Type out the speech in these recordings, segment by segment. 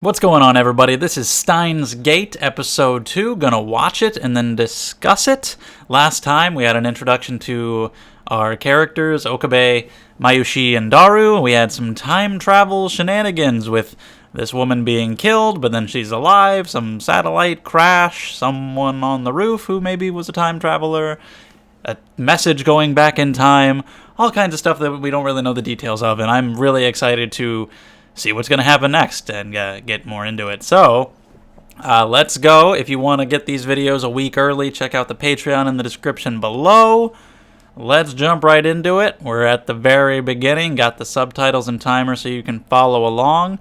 What's going on, everybody? This is Steins Gate, Episode 2. Gonna watch it and then discuss it. Last time, we had an introduction to our characters, Okabe, Mayushi, and Daru. We had some time travel shenanigans with this woman being killed, but then she's alive, some satellite crash, someone on the roof who maybe was a time traveler, a message going back in time, all kinds of stuff that we don't really know the details of, and I'm really excited to see what's going to happen next and get more into it. So, let's go. If you want to get these videos a week early, check out the Patreon in the description below. Let's jump right into it. We're at the very beginning. Got the subtitles and timer so you can follow along.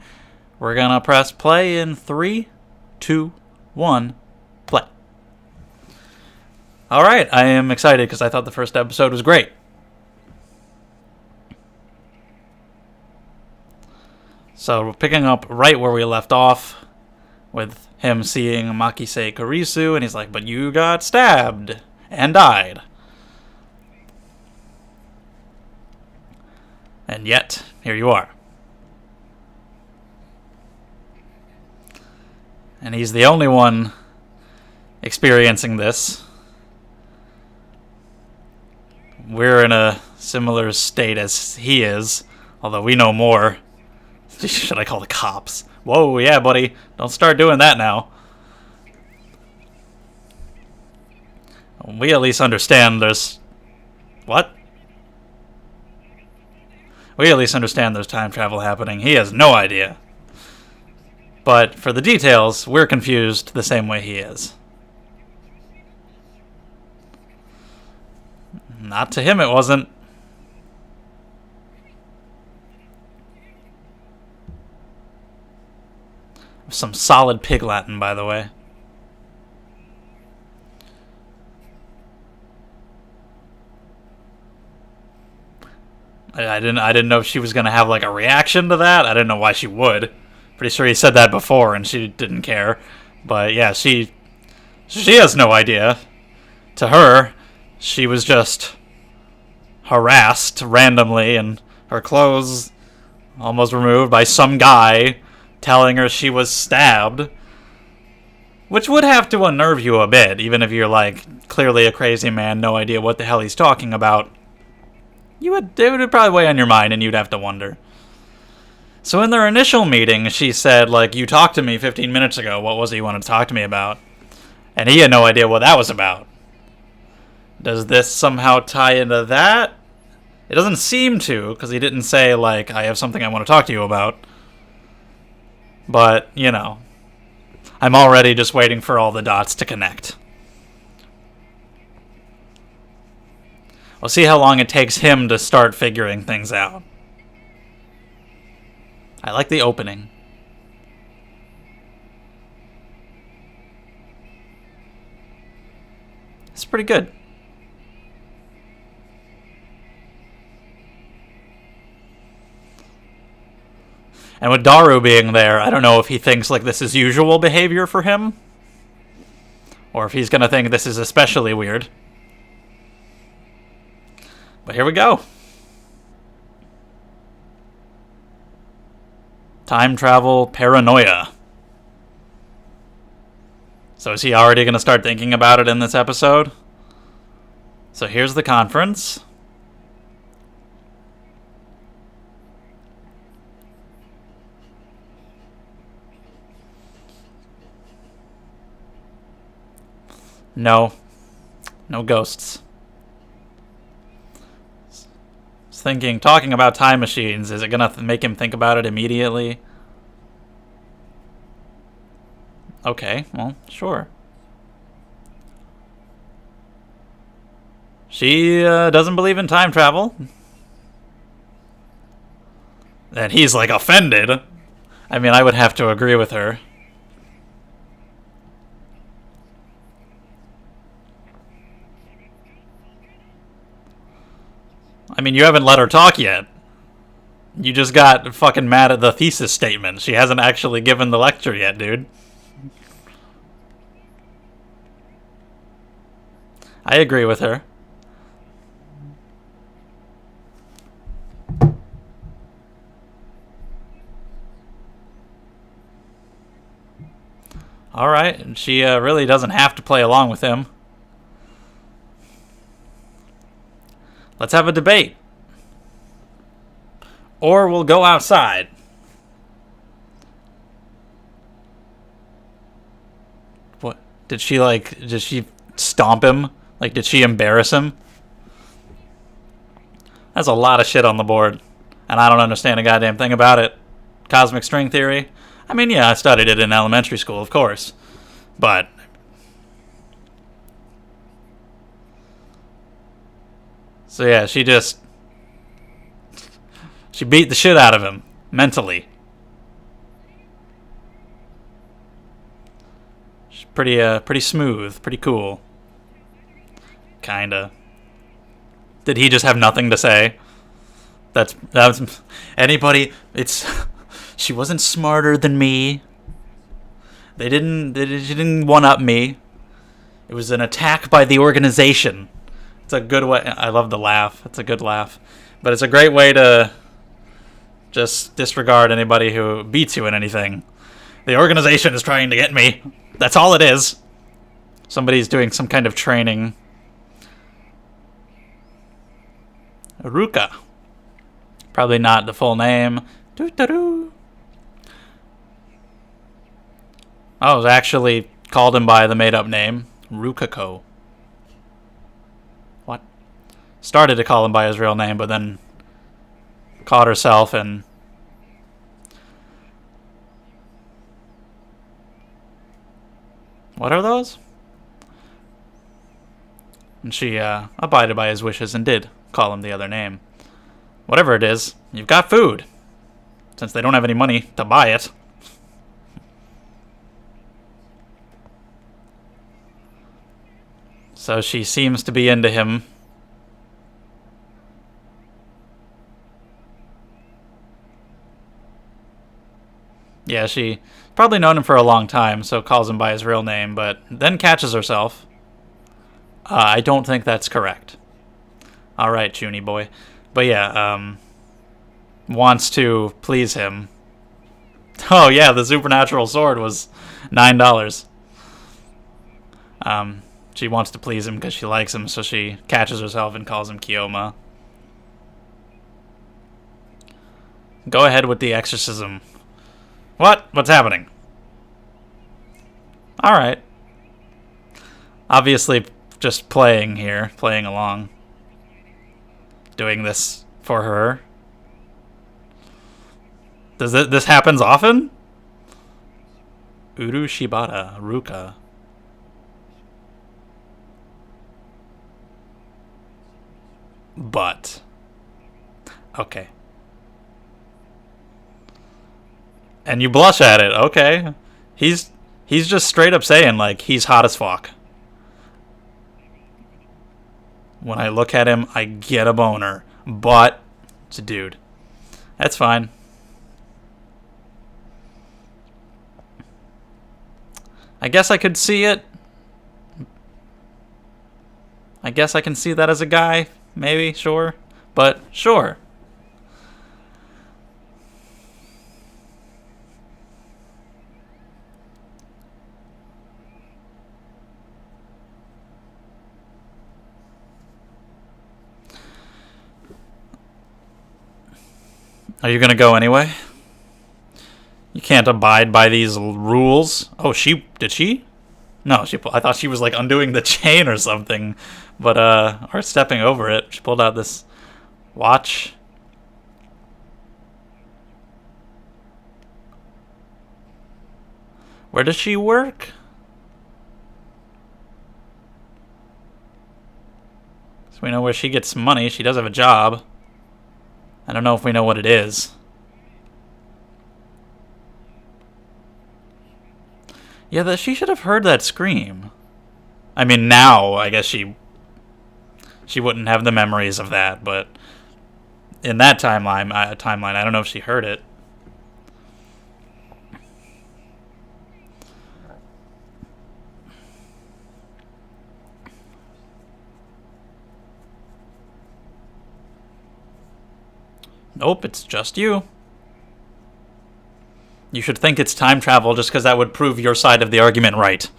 We're going to press play in 3, 2, 1, play. Alright, I am excited because I thought the first episode was great. So we're picking up right where we left off with him seeing Makise Kurisu, and he's like, but you got stabbed and died. And yet, here you are. And he's the only one experiencing this. We're in a similar state as he is, although we know more. Should I call the cops? Whoa, yeah, buddy. Don't start doing that now. We at least understand there's... What? We at least understand there's time travel happening. He has no idea. But for the details, we're confused the same way he is. Not to him, it wasn't. Some solid pig Latin, by the way. I didn't know if she was gonna have like a reaction to that. I didn't know why she would. Pretty sure he said that before and she didn't care. But yeah, she has no idea. To her, she was just harassed randomly and her clothes almost removed by some guy telling her she was stabbed, which would have to unnerve you a bit, even if you're like clearly a crazy man, no idea what the hell he's talking about. It would probably weigh on your mind, and you'd have to wonder. So in their initial meeting, she said, like, you talked to me 15 minutes ago. What was it you wanted to talk to me about? And he had no idea what that was about. Does this somehow tie into that? It doesn't seem to, because he didn't say, like, I have something I want to talk to you about. But, you know, I'm already just waiting for all the dots to connect. We'll see how long it takes him to start figuring things out. I like the opening. It's pretty good. And with Daru being there, I don't know if he thinks like this is usual behavior for him, or if he's gonna think this is especially weird. But here we go. Time travel paranoia. So is he already gonna start thinking about it in this episode? So here's the conference. No ghosts. Thinking, talking about time machines, is it gonna make him think about it immediately? Okay, well, sure. She doesn't believe in time travel. And he's like offended. I mean, I would have to agree with her. I mean, you haven't let her talk yet. You just got fucking mad at the thesis statement. She hasn't actually given the lecture yet, dude. I agree with her. All right. She really doesn't have to play along with him. Let's have a debate. Or we'll go outside. What? Did she stomp him? Like, did she embarrass him? That's a lot of shit on the board. And I don't understand a goddamn thing about it. Cosmic string theory? I mean, yeah, I studied it in elementary school, of course. But so yeah, she beat the shit out of him mentally. She's pretty smooth, pretty cool. Kinda. Did he just have nothing to say? That was anybody. It's she wasn't smarter than me. She didn't one up me. It was an attack by the organization. It's a good way. I love the laugh. It's a good laugh, but it's a great way to just disregard anybody who beats you in anything. The organization is trying to get me. That's all it is. Somebody's doing some kind of training. Ruka. Probably not the full name. Doo-doo-doo. Oh, it was actually called him by the made-up name, Rukako. What? Started to call him by his real name, but then caught herself and... What are those? And she abided by his wishes and did call him the other name. Whatever it is, you've got food. Since they don't have any money to buy it. So she seems to be into him. Yeah, she probably known him for a long time, so calls him by his real name, but then catches herself. I don't think that's correct. All right, Junie boy. But yeah, wants to please him. Oh yeah, the supernatural sword was $9. She wants to please him because she likes him, so she catches herself and calls him Kiyoma. Go ahead with the exorcism. What? What's happening? Alright. Obviously, just playing here, playing along. Doing this for her. Does this happens often? Uru Shibata, Ruka. But. Okay. And you blush at it, okay. He's just straight up saying, like, he's hot as fuck. When I look at him, I get a boner. But, it's a dude. That's fine. I guess I could see it. I guess I can see that as a guy. Maybe, sure. But, sure. Are you gonna go anyway? You can't abide by these rules. Oh, did she? No, I thought she was like undoing the chain or something, but or stepping over it. She pulled out this watch. Where does she work? So we know where she gets money. She does have a job. I don't know if we know what it is. Yeah, she should have heard that scream. I mean, now I guess she wouldn't have the memories of that, but in that timeline, I don't know if she heard it. Nope, it's just you. You should think it's time travel just because that would prove your side of the argument right.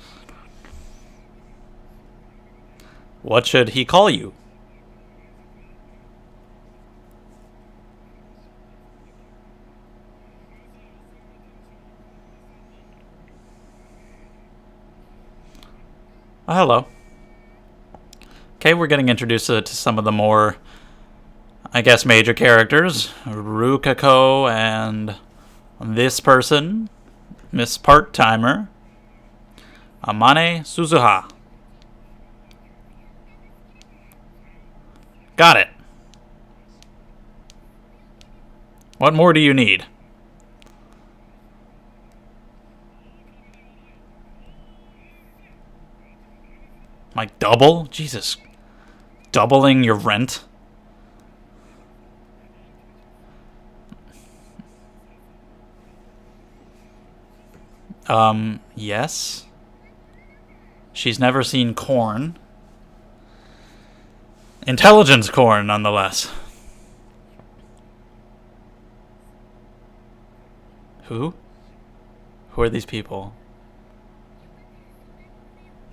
What should he call you? Oh, hello. Okay, we're getting introduced to some of the more, I guess, major characters. Rukako and this person, Miss Part-Timer, Amane Suzuha. Got it. What more do you need? Like double? Jesus. Doubling your rent? Yes. She's never seen corn. Intelligence corn, nonetheless. Who? Who are these people?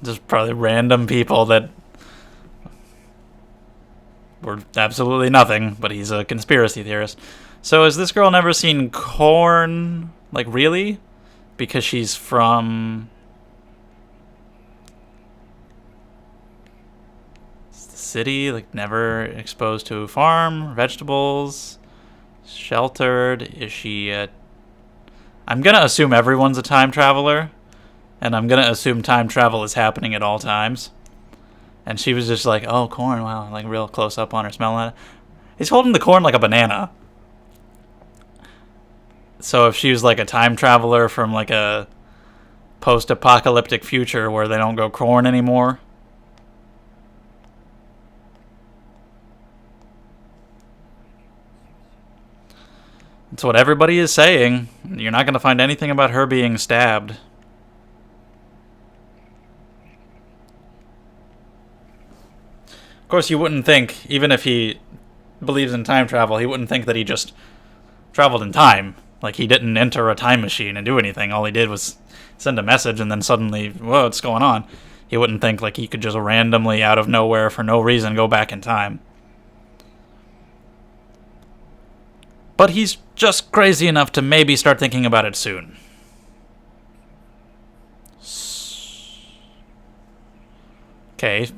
Just probably random people that were absolutely nothing, but he's a conspiracy theorist. So has this girl never seen corn? Like, really? Because she's from the city, like never exposed to a farm, vegetables, sheltered. Is she I'm gonna assume everyone's a time traveler, and I'm gonna assume time travel is happening at all times. And she was just like, oh, corn, wow, like real close up on her, smelling it. He's holding the corn like a banana. So if she was like a time traveler from like a post-apocalyptic future where they don't grow corn anymore. That's what everybody is saying. You're not going to find anything about her being stabbed. Of course, you wouldn't think, even if he believes in time travel, he wouldn't think that he just traveled in time. Like, he didn't enter a time machine and do anything. All he did was send a message and then suddenly, whoa, what's going on? He wouldn't think, like, he could just randomly, out of nowhere, for no reason, go back in time. But he's just crazy enough to maybe start thinking about it soon. Okay.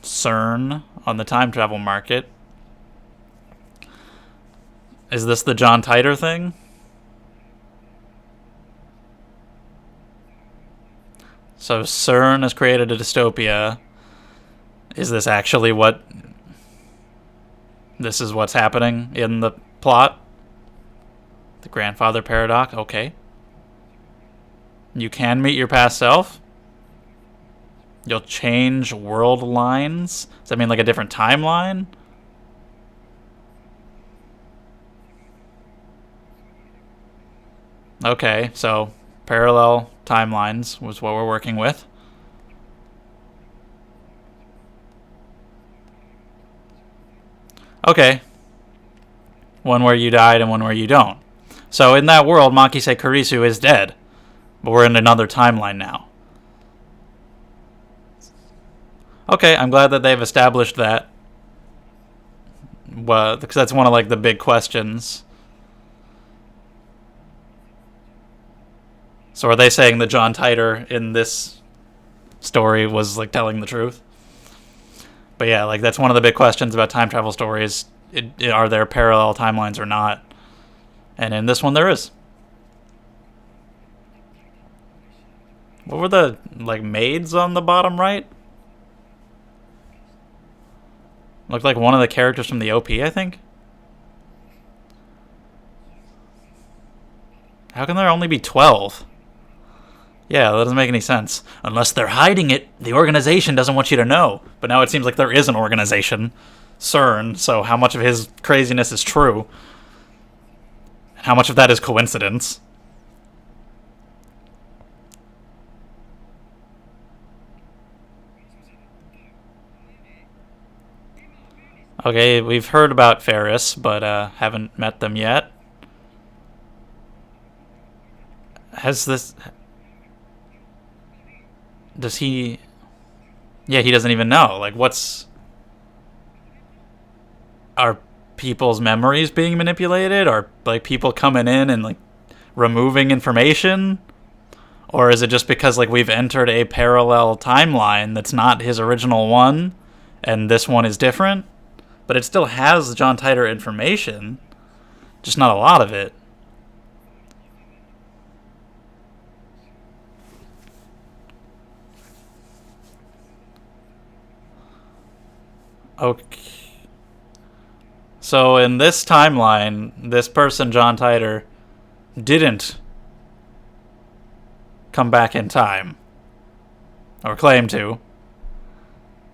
CERN on the time travel market. Is this the John Titor thing? So CERN has created a dystopia. Is this actually what... This is what's happening in the plot? The grandfather paradox? Okay. You can meet your past self? You'll change world lines? Does that mean like a different timeline? Okay, so parallel timelines was what we're working with. Okay. One where you died and one where you don't. So in that world, Makise Kurisu is dead. But we're in another timeline now. Okay, I'm glad that they've established that. Well, because that's one of like the big questions. So are they saying that John Titor in this story was like telling the truth? But yeah, like that's one of the big questions about time travel stories. Are there parallel timelines or not? And in this one there is. What were the like maids on the bottom right? Looked like one of the characters from the OP, I think. How can there only be 12? Yeah, that doesn't make any sense. Unless they're hiding it, the organization doesn't want you to know. But now it seems like there is an organization, CERN, so how much of his craziness is true? And how much of that is coincidence? Okay, we've heard about Ferris, but haven't met them yet. Has this... Does he... Yeah, he doesn't even know. Like, what's... Are people's memories being manipulated? Are, like, people coming in and, like, removing information? Or is it just because, like, we've entered a parallel timeline that's not his original one, and this one is different? But it still has John Titor information, just not a lot of it. Okay. So in this timeline, this person, John Titor, didn't come back in time. Or claim to.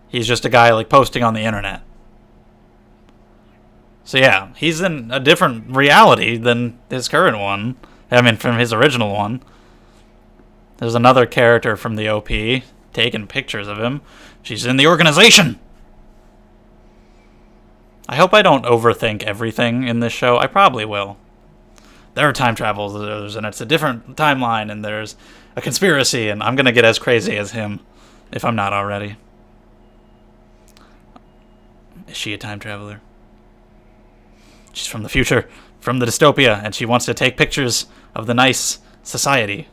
He's just a guy, like, posting on the internet. So yeah, he's in a different reality than his current one. I mean, from his original one. There's another character from the OP taking pictures of him. She's in the organization! I hope I don't overthink everything in this show. I probably will. There are time travelers, and it's a different timeline, and there's a conspiracy, and I'm gonna get as crazy as him, if I'm not already. Is she a time traveler? She's from the future, from the dystopia, and she wants to take pictures of the nice society.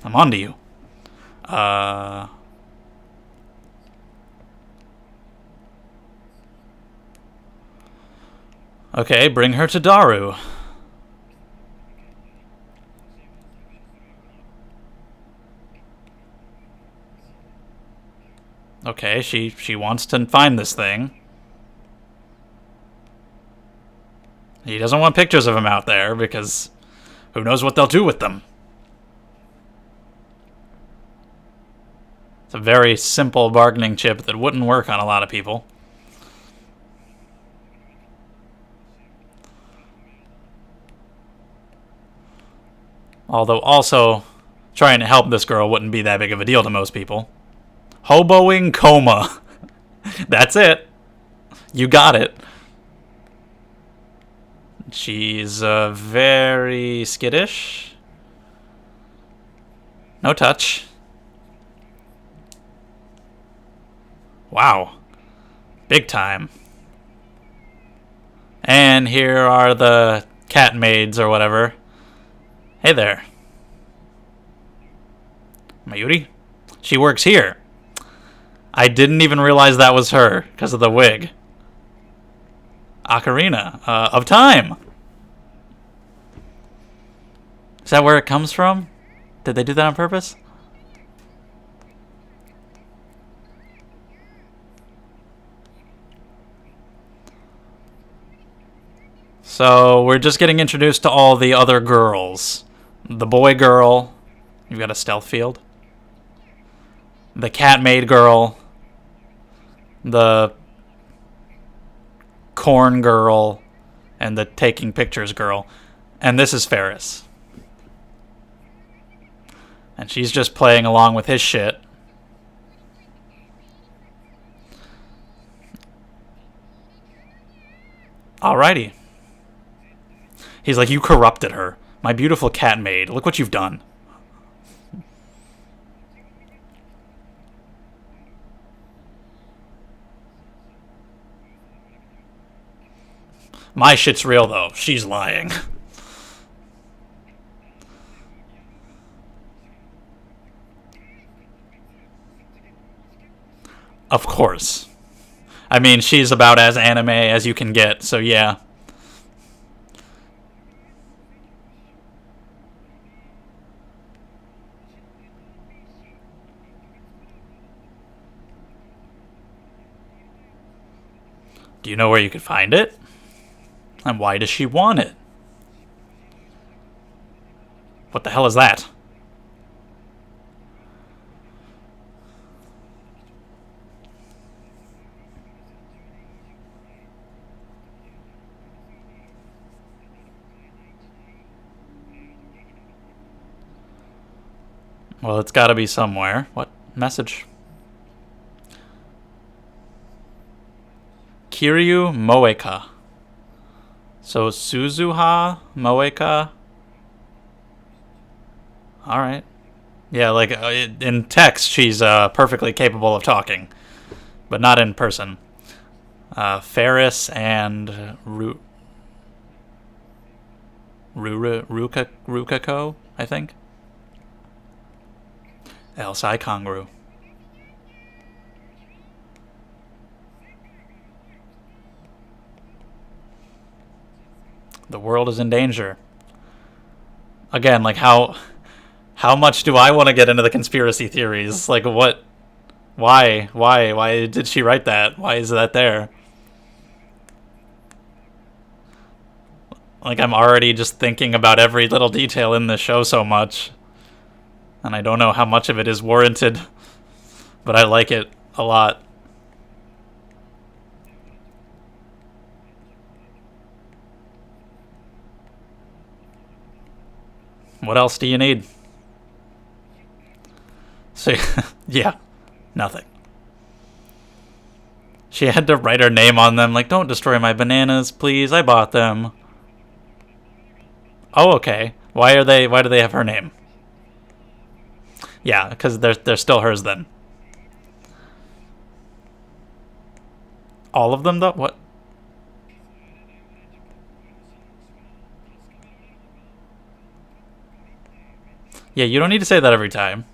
I'm on to you. Okay, bring her to Daru. Okay, she wants to find this thing. He doesn't want pictures of him out there because who knows what they'll do with them. It's a very simple bargaining chip that wouldn't work on a lot of people. Although also, trying to help this girl wouldn't be that big of a deal to most people. Hoboing coma. That's it. You got it. She's very skittish. No touch. Wow. Big time. And here are the cat maids or whatever. Hey there. Mayuri? She works here. I didn't even realize that was her because of the wig. Ocarina of Time. Is that where it comes from? Did they do that on purpose? So we're just getting introduced to all the other girls. The boy girl. You've got a stealth field. The cat maid girl. The corn girl. And the taking pictures girl. And this is Ferris. And she's just playing along with his shit. Alrighty. He's like, you corrupted her. My beautiful cat maid. Look what you've done. My shit's real, though. She's lying. Of course. I mean, she's about as anime as you can get, so yeah. Do you know where you could find it? And why does she want it? What the hell is that? Well, it's gotta be somewhere. What message? Kiryu Moeka. So Suzuha Moeka. All right. Yeah, like in text, she's perfectly capable of talking, but not in person. Ferris and Rukako, I think. El Sai Kangru. The world is in danger. Again, like how much do I want to get into the conspiracy theories? Like what? Why did she write that? Why is that there? Like I'm already just thinking about every little detail in this show so much. And I don't know how much of it is warranted, but I like it a lot. What else do you need? So, yeah, nothing. She had to write her name on them, like, don't destroy my bananas, please, I bought them. Oh, okay. Why do they have her name? Yeah, because they're still hers then. All of them, though? What? Yeah, you don't need to say that every time.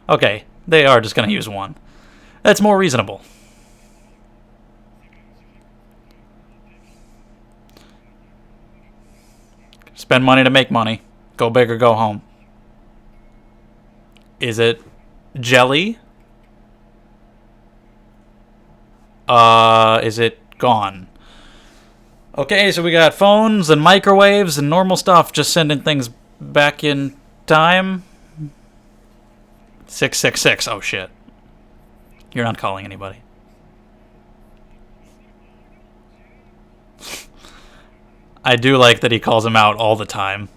Okay, they are just going to use one. That's more reasonable. Spend money to make money. Go big or go home. Is it jelly? Is it gone? Okay, so we got phones and microwaves and normal stuff just sending things back in time. 666. Oh shit. You're not calling anybody. I do like that he calls him out all the time.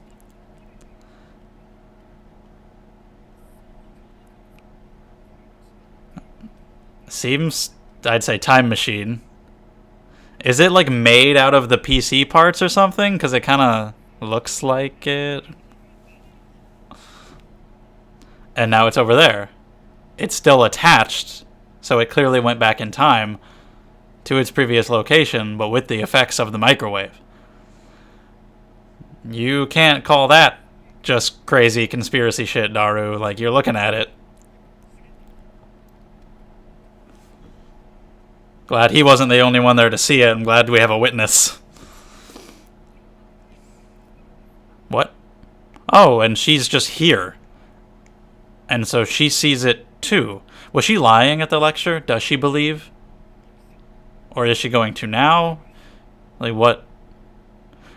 Seems, I'd say, time machine. Is it like made out of the PC parts or something? Because it kind of looks like it. And now it's over there. It's still attached, so it clearly went back in time to its previous location, but with the effects of the microwave. You can't call that just crazy conspiracy shit, Daru. Like, you're looking at it. Glad he wasn't the only one there to see it. I'm glad we have a witness. What? Oh, and she's just here. And so she sees it too. Was she lying at the lecture? Does she believe? Or is she going to now? Like, what?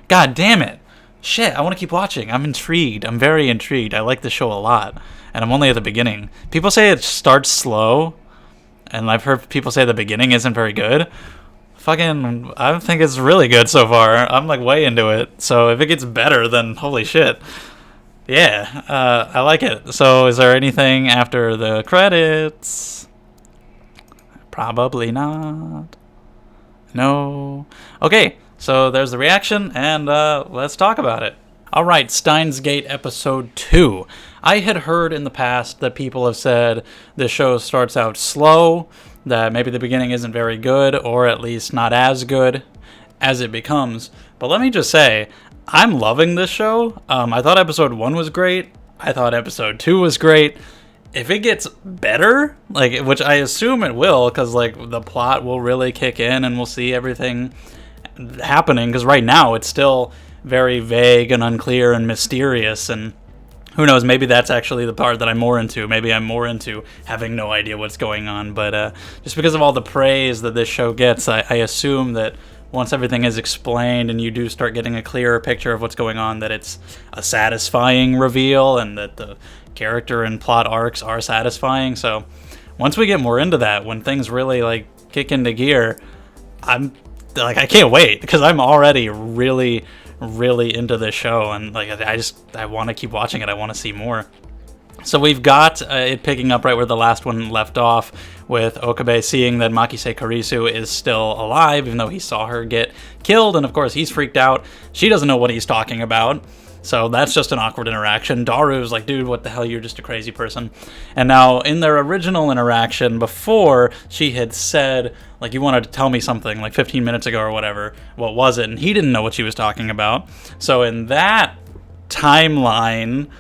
God damn it. Shit, I want to keep watching. I'm intrigued. I'm very intrigued. I like the show a lot. And I'm only at the beginning. People say it starts slow. And I've heard people say the beginning isn't very good. Fucking, I think it's really good so far. I'm like way into it. So if it gets better, then holy shit. Yeah, I like it. So is there anything after the credits? Probably not. No. Okay, so there's the reaction, and let's talk about it. All right, Steins Gate Episode 2. I had heard in the past that people have said the show starts out slow, that maybe the beginning isn't very good, or at least not as good as it becomes. But let me just say, I'm loving this show. I thought Episode 1 was great. I thought Episode 2 was great. If it gets better, like, which I assume it will, because like the plot will really kick in and we'll see everything happening, because right now it's still very vague and unclear and mysterious, and who knows, maybe that's actually the part that I'm more into. Maybe I'm more into having no idea what's going on, but just because of all the praise that this show gets, I assume that once everything is explained and you do start getting a clearer picture of what's going on, that it's a satisfying reveal and that the character and plot arcs are satisfying. So once we get more into that, when things really like kick into gear, I'm like, I can't wait, because I'm already really into this show, and like I want to keep watching it. I want to see more. So we've got it picking up right where the last one left off, with Okabe seeing that Makise Kurisu is still alive, even though he saw her get killed, and of course he's freaked out. She doesn't know what he's talking about, so that's just an awkward interaction. Daru's like, dude, what the hell, you're just a crazy person. And now, in their original interaction before, she had said, like, you wanted to tell me something, like 15 minutes ago or whatever. What was it? And he didn't know what she was talking about. So in that timeline,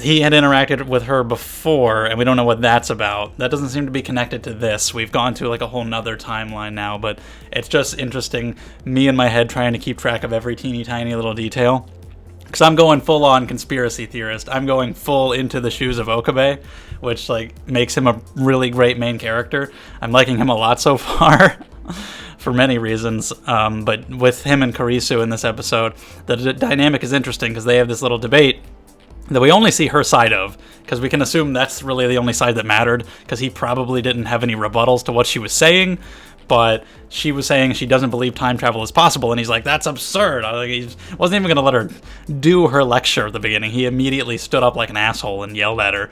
he had interacted with her before, and we don't know what that's about. That doesn't seem to be connected to this. We've gone to like a whole nother timeline now, but it's just interesting, me in my head trying to keep track of every teeny tiny little detail. Because I'm going full on conspiracy theorist. I'm going full into the shoes of Okabe, which like makes him a really great main character. I'm liking him a lot so far. For many reasons, but with him and Kurisu in this episode, the dynamic is interesting because they have this little debate that we only see her side of, because we can assume that's really the only side that mattered, because he probably didn't have any rebuttals to what she was saying, but she was saying she doesn't believe time travel is possible, and he's like, that's absurd. He wasn't even going to let her do her lecture at the beginning. He immediately stood up like an asshole and yelled at her,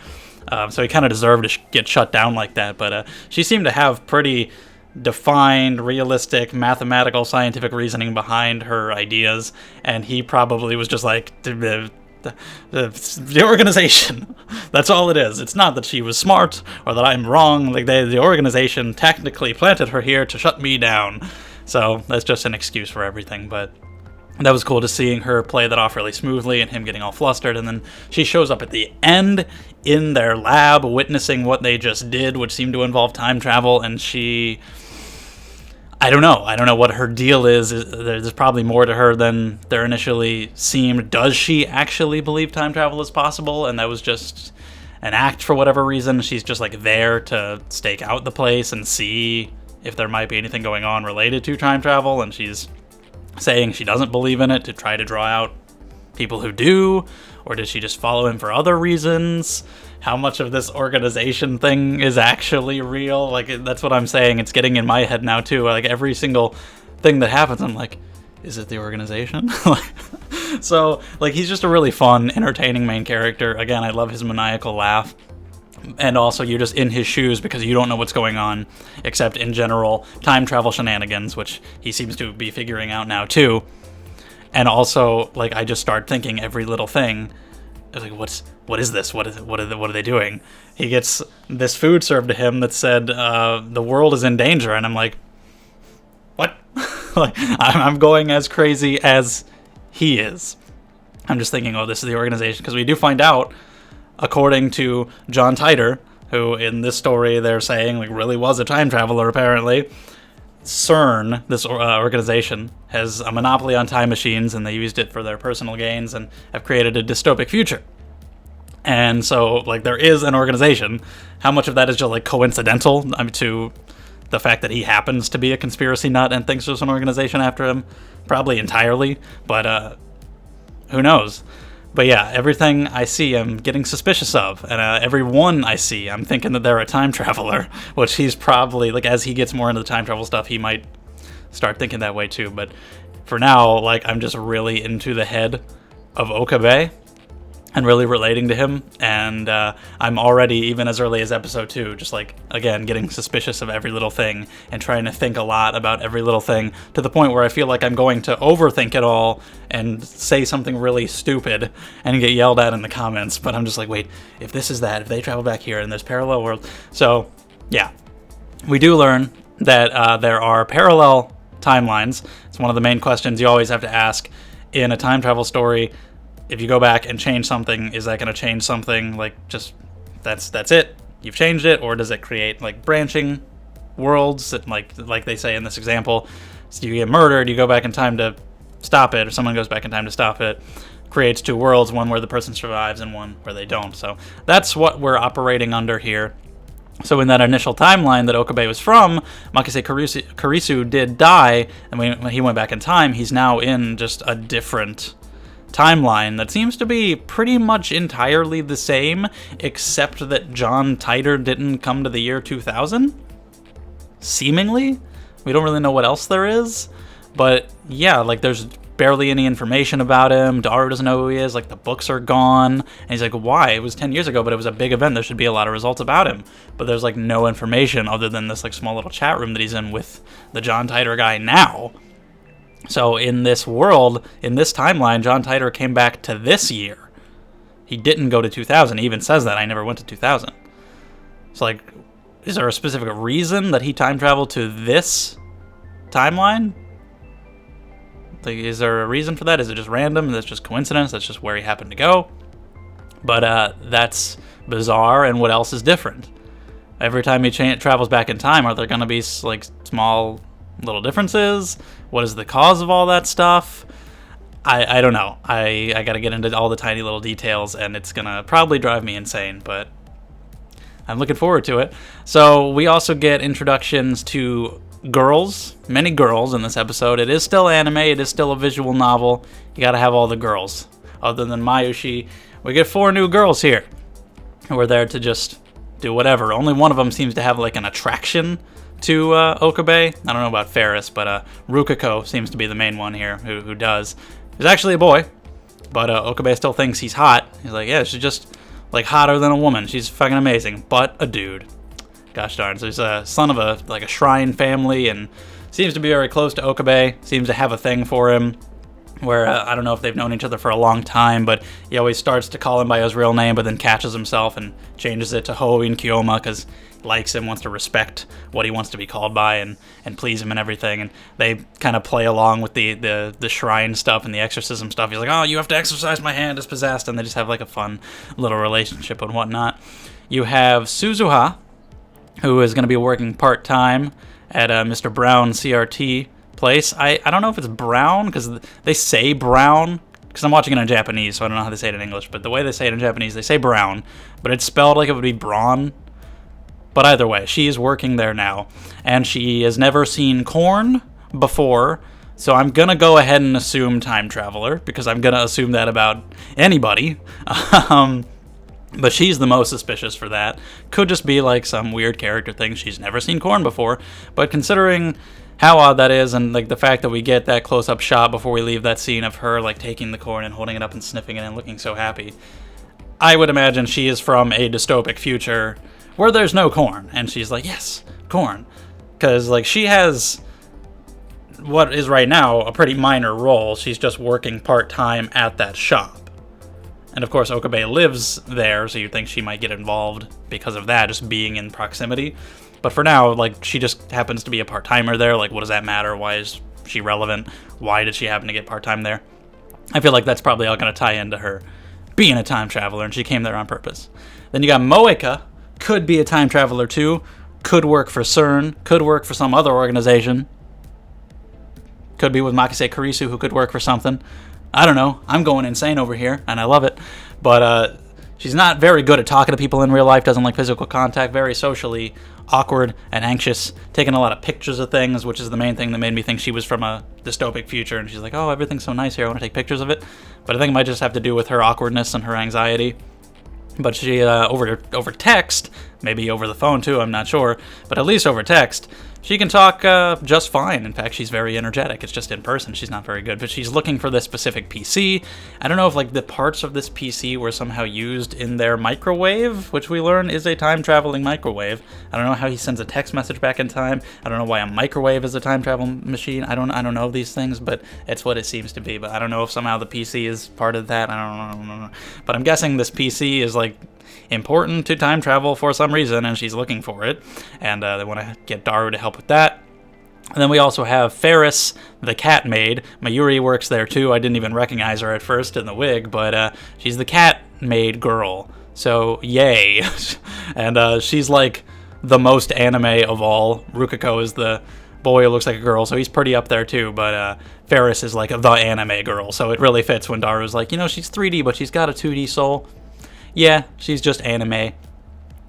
so he kind of deserved to get shut down like that, but she seemed to have pretty defined, realistic, mathematical, scientific reasoning behind her ideas, and he probably was just like, the organization. That's all it is. It's not that she was smart or that I'm wrong. Like the organization technically planted her here to shut me down. So that's just an excuse for everything. But that was cool to seeing her play that off really smoothly and him getting all flustered. And then she shows up at the end in their lab witnessing what they just did, which seemed to involve time travel. And I don't know what her deal is. There's probably more to her than there initially seemed. Does she actually believe time travel is possible? And that was just an act for whatever reason. She's just like there to stake out the place and see if there might be anything going on related to time travel. And she's saying she doesn't believe in it to try to draw out people who do. Or did she just follow him for other reasons? How much of this organization thing is actually real? Like, that's what I'm saying. It's getting in my head now, too. Like, every single thing that happens, I'm like, is it the organization? So, like, he's just a really fun, entertaining main character. Again, I love his maniacal laugh. And also, you're just in his shoes because you don't know what's going on, except in general time travel shenanigans, which he seems to be figuring out now, too. And also, like, I just start thinking every little thing. Like, what is this? What are they doing? He gets this food served to him that said, the world is in danger. And I'm like, what? Like, I'm going as crazy as he is. I'm just thinking, oh, this is the organization. Because we do find out, according to John Titor, who in this story they're saying like really was a time traveler apparently, CERN, this organization, has a monopoly on time machines, and they used it for their personal gains and have created a dystopic future. And so, like, there is an organization. How much of that is just, like, coincidental to the fact that he happens to be a conspiracy nut and thinks there's an organization after him? Probably entirely, but who knows? But yeah, everything I see I'm getting suspicious of, and every one I see I'm thinking that they're a time traveler, which he's probably, like, as he gets more into the time travel stuff, he might start thinking that way too. But for now, like, I'm just really into the head of Okabe and really relating to him, and I'm already, even as early as episode 2, just like, again, getting suspicious of every little thing and trying to think a lot about every little thing, to the point where I feel like I'm going to overthink it all and say something really stupid and get yelled at in the comments. But I'm just like, wait, if this is that, if they travel back here and there's parallel worlds. So yeah, we do learn that there are parallel timelines. It's one of the main questions you always have to ask in a time travel story. If you go back and change something, is that going to change something? Like, just, that's it? You've changed it? Or does it create, like, branching worlds that, like they say in this example? So you get murdered, you go back in time to stop it, or someone goes back in time to stop it. Creates two worlds, one where the person survives and one where they don't. So that's what we're operating under here. So in that initial timeline that Okabe was from, Makise Kurisu did die, and when he went back in time, he's now in just a different timeline that seems to be pretty much entirely the same, except that John Titor didn't come to the year 2000? Seemingly? We don't really know what else there is, but yeah, like, there's barely any information about him. Daru doesn't know who he is. Like, the books are gone. And he's like, why? It was 10 years ago, but it was a big event. There should be a lot of results about him. But there's, like, no information other than this, like, small little chat room that he's in with the John Titor guy now. So in this world, in this timeline, John Titor came back to this year. He didn't go to 2000. He even says that. I never went to 2000. So, like, is there a specific reason that he time traveled to this timeline? Like, is there a reason for that? Is it just random? That's just coincidence? That's just where he happened to go? But that's bizarre, and what else is different? Every time he travels back in time, are there going to be, like, small little differences? What is the cause of all that stuff? I don't know. I got to get into all the tiny little details, and it's going to probably drive me insane, but I'm looking forward to it. So we also get introductions to girls, many girls in this episode. It is still anime, it is still a visual novel. You gotta have all the girls. Other than Mayushi, we get 4 new girls here who are there to just do whatever. Only one of them seems to have like an attraction to Okabe. I don't know about Ferris, but Rukiko seems to be the main one here who does. He's actually a boy, but Okabe still thinks he's hot. He's like, yeah, she's just like hotter than a woman. She's fucking amazing, but a dude. Gosh darn. So he's a son of a shrine family and seems to be very close to Okabe, seems to have a thing for him, where I don't know if they've known each other for a long time, but he always starts to call him by his real name, but then catches himself and changes it to Hoin Kyoma because he likes him, wants to respect what he wants to be called by and please him and everything. And they kind of play along with the shrine stuff and the exorcism stuff. He's like, oh, you have to exorcise my hand, it's possessed, and they just have like a fun little relationship and whatnot. You have Suzuha, who is going to be working part-time at Mr. Brown CRT place. I don't know if it's Brown, because they say Brown, because I'm watching it in Japanese, so I don't know how they say it in English, but the way they say it in Japanese, they say Brown, but it's spelled like it would be Braun. But either way, she is working there now, and she has never seen corn before, so I'm going to go ahead and assume time traveler, because I'm going to assume that about anybody. But she's the most suspicious for that. Could just be like some weird character thing. She's never seen corn before. But considering how odd that is, and like the fact that we get that close-up shot before we leave that scene of her like taking the corn and holding it up and sniffing it and looking so happy, I would imagine she is from a dystopic future where there's no corn. And she's like, yes, corn. Because like she has what is right now a pretty minor role. She's just working part-time at that shop. And of course, Okabe lives there, so you'd think she might get involved because of that, just being in proximity. But for now, like, she just happens to be a part-timer there. Like, what does that matter? Why is she relevant? Why did she happen to get part-time there? I feel like that's probably all going to tie into her being a time traveler, and she came there on purpose. Then you got Moeka, could be a time traveler too, could work for CERN, could work for some other organization. Could be with Makise Kurisu, who could work for something. I don't know. I'm going insane over here, and I love it. But she's not very good at talking to people in real life, doesn't like physical contact, very socially awkward and anxious, taking a lot of pictures of things, which is the main thing that made me think she was from a dystopic future. And she's like, oh, everything's so nice here, I want to take pictures of it. But I think it might just have to do with her awkwardness and her anxiety. But she, over text, maybe over the phone too, I'm not sure, but at least over text, she can talk just fine. In fact, she's very energetic. It's just in person she's not very good. But she's looking for this specific PC. I don't know if like the parts of this PC were somehow used in their microwave, which we learn is a time-traveling microwave. I don't know how he sends a text message back in time. I don't know why a microwave is a time-travel machine. I don't know these things, but it's what it seems to be. But I don't know if somehow the PC is part of that. I don't know. But I'm guessing this PC is like important to time travel for some reason, and she's looking for it, and they want to get Daru to help with that. And then we also have Ferris, the cat maid. Mayuri works there too. I didn't even recognize her at first in the wig, but she's the cat maid girl, so yay. And she's like the most anime of all. Rukiko is the boy who looks like a girl, so he's pretty up there too, but Ferris is like the anime girl, so it really fits when Daru's like, she's 3D, but she's got a 2D soul. Yeah, she's just anime.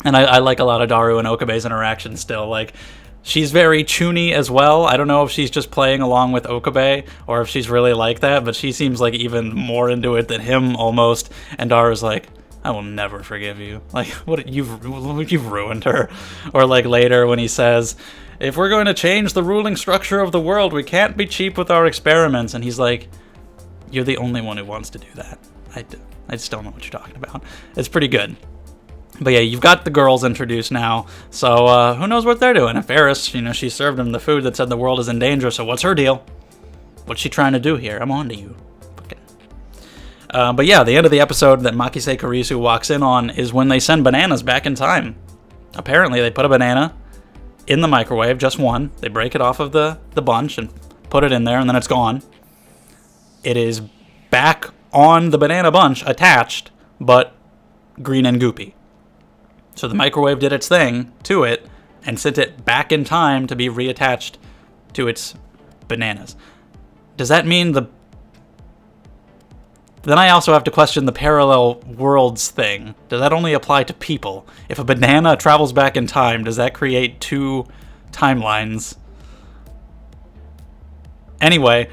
And I like a lot of Daru and Okabe's interactions still. Like, she's very chuny as well. I don't know if she's just playing along with Okabe or if she's really like that, but she seems like even more into it than him almost. And Daru's like, I will never forgive you. Like, you've ruined her. Or like later when he says, if we're going to change the ruling structure of the world, we can't be cheap with our experiments. And he's like, You're the only one who wants to do that. I just don't know what you're talking about. It's pretty good. But yeah, you've got the girls introduced now, so who knows what they're doing. And Ferris, she served him the food that said the world is in danger, so what's her deal? What's she trying to do here? I'm on to you. Okay. But yeah, the end of the episode that Makise Kurisu walks in on is when they send bananas back in time. Apparently, they put a banana in the microwave, just one. They break it off of the bunch and put it in there, and then it's gone. It is back on the banana bunch, attached, but green and goopy. So the microwave did its thing to it and sent it back in time to be reattached to its bananas. Does that mean the... Then I also have to question the parallel worlds thing. Does that only apply to people? If a banana travels back in time, does that create two timelines? Anyway,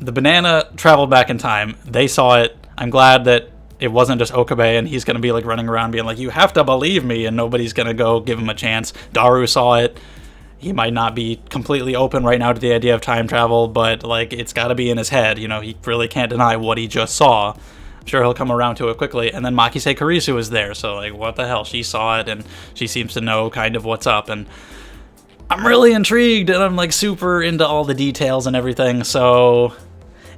the banana traveled back in time. They saw it. I'm glad that it wasn't just Okabe and he's going to be like running around being like, you have to believe me, and nobody's going to go give him a chance. Daru saw it. He might not be completely open right now to the idea of time travel, but like it's got to be in his head. He really can't deny what he just saw. I'm sure he'll come around to it quickly. And then Makise Kurisu is there, so like what the hell? She saw it and she seems to know kind of what's up, and I'm really intrigued and I'm like super into all the details and everything. So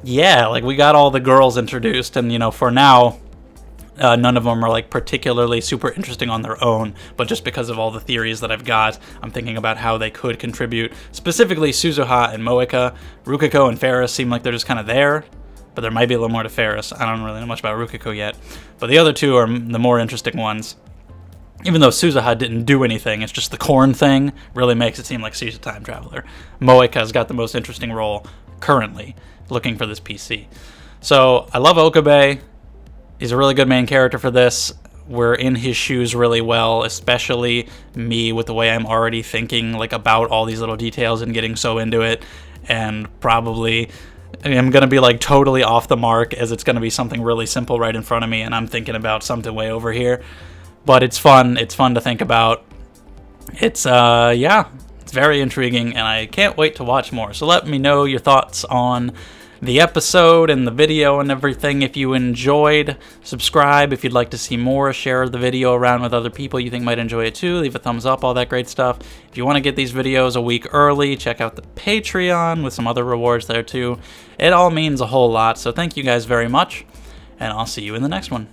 yeah, like we got all the girls introduced, and for now, none of them are like particularly super interesting on their own, but just because of all the theories that I've got, I'm thinking about how they could contribute. Specifically, Suzuha and Moeka. Rukiko and Ferris seem like they're just kind of there, but there might be a little more to Ferris. I don't really know much about Rukiko yet, but the other two are the more interesting ones. Even though Suzuha didn't do anything, it's just the corn thing really makes it seem like she's a time traveler. Moeka's got the most interesting role currently, looking for this PC. So I love Okabe. He's a really good main character for this. We're in his shoes really well, especially me with the way I'm already thinking like about all these little details and getting so into it. And probably I'm going to be like totally off the mark, as it's going to be something really simple right in front of me and I'm thinking about something way over here. But it's fun. It's fun to think about. It's, yeah, it's very intriguing and I can't wait to watch more. So let me know your thoughts on the episode and the video and everything. If you enjoyed, subscribe. If you'd like to see more, share the video around with other people you think might enjoy it too. Leave a thumbs up, all that great stuff. If you want to get these videos a week early, check out the Patreon with some other rewards there too. It all means a whole lot, so thank you guys very much, and I'll see you in the next one.